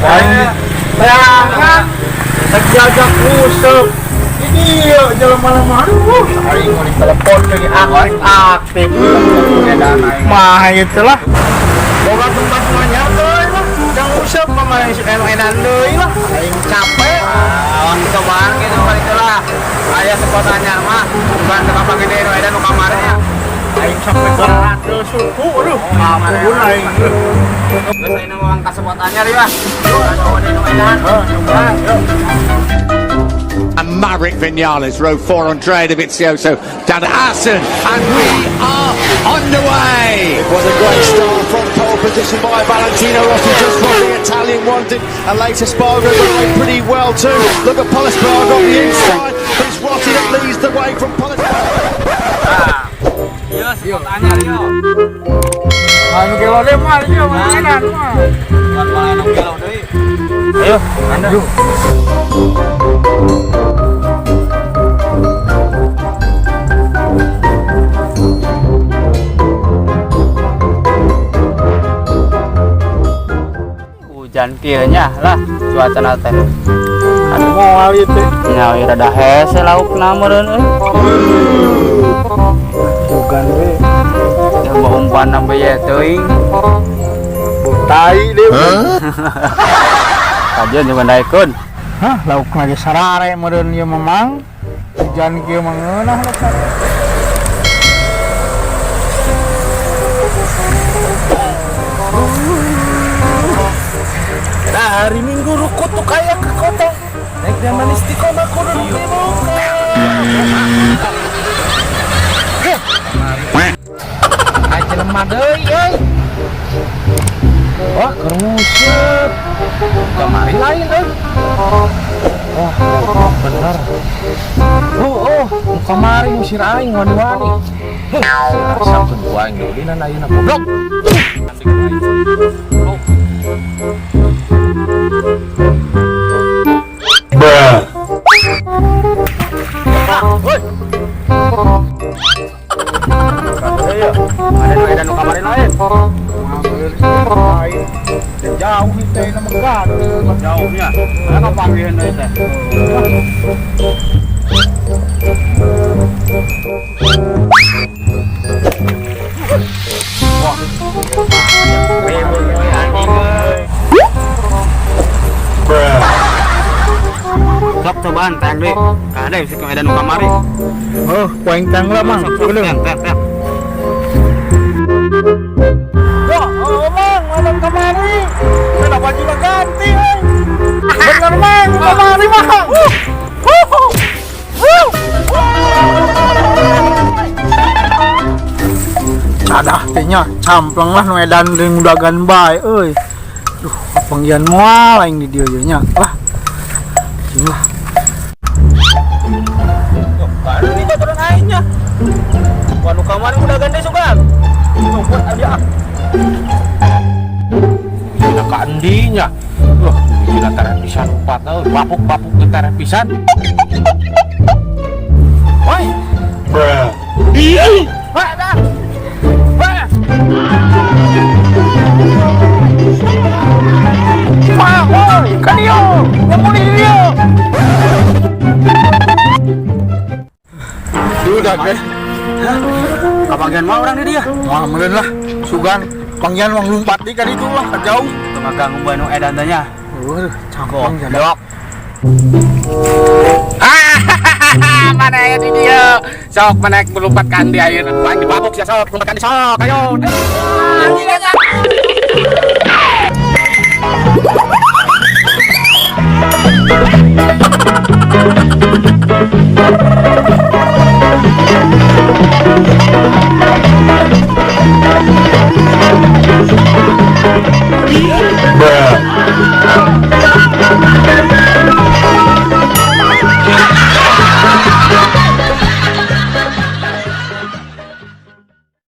Bayangan terjajak usep. Ini jalan malam-malam. Aing mau ditelepon lagi aktif. Mah itulah. Boga tempat manyar deui lah. Jang usep mah edan deui lah. Aing capek. Kita bareng gitu itulah. Aya spot anyar mah bukan teka gede nu edan nu kamarnya. Aing sampai berat suku aduh. Ampun aing. Geus aing mau angkat spot anyar ya. Nu edan. And Maverick Vinales, row 4 on Dre Dovizioso, down to Assen, and we are underway. It was a great start from pole position by Valentino Rossi, just what the Italian wanted, and later Spargo got pretty well too. Look at Polispargo on the inside, it's Rossi that leads the way from Polispargo. Yo, spot anyar yo. Anu kilo deh mal yo, mainan mah. Buat anu kilo deui. Ayo, anda. Hujan kieunya lah cuaca nate. Anu moal ieu teh. Nya rada hese laukna meureun euy. Bukan we. Ya mau umpan bae ya teuing. Tai deui. Kajian juga daekeun. Hah, laukna ge sarare meureun ieu memang. Hujan kieu mah ngeunah lah. Hari Minggu ruku tuh kayak ke kota. Naik zaman istiqomah kudu dibuka. Aja lemah deui euy. Wah, kermusut. Kamari lain euy. Wah, bener. Kamari musir aing wani-wani. Sampeun ku aing deulinan ayeuna goblok. Ada nu kamarin lain. Jauh teh na megah jauhnya. Mana panggihan deui teh. Wah. Ribut euy anjing euy. Sok cobaan tang deui. Kada bisa ke edan nu kamari. Oh, poing tang lah mang. Tang. Mang, malam kemari. Ada baju ganti, bener mang, kemari mang. Cadah tehnya, campleng lah nu edan ring dagan bae euy. Duh, panggian moal aing di dieu nya. Lah. Inilah. Yo, baru ini turun aingnya. Wanu kamari udah gande sugan. Buat aja. Gila ka andinya. Wah, gila tareh pisan 4 tahun. Bapuk-bapuk ke tareh pisan. Woi. Bruh. Ih. Wah, dah. Wah. Wah, woi, kan yo. Yang muli dia. Sudah, guys. Kapangian mah orang dia. Wah, meureun lah. Sugan panggian wang lumpat di kan itu lah, jauh. Temagang umban nu edan teh nya. Heuh, cangkong jadok. Mana ya di dia? Sok menek melumpat kan di ayeuna. Paling dibabuk sia sok, lumpat kan di sok. Ayo.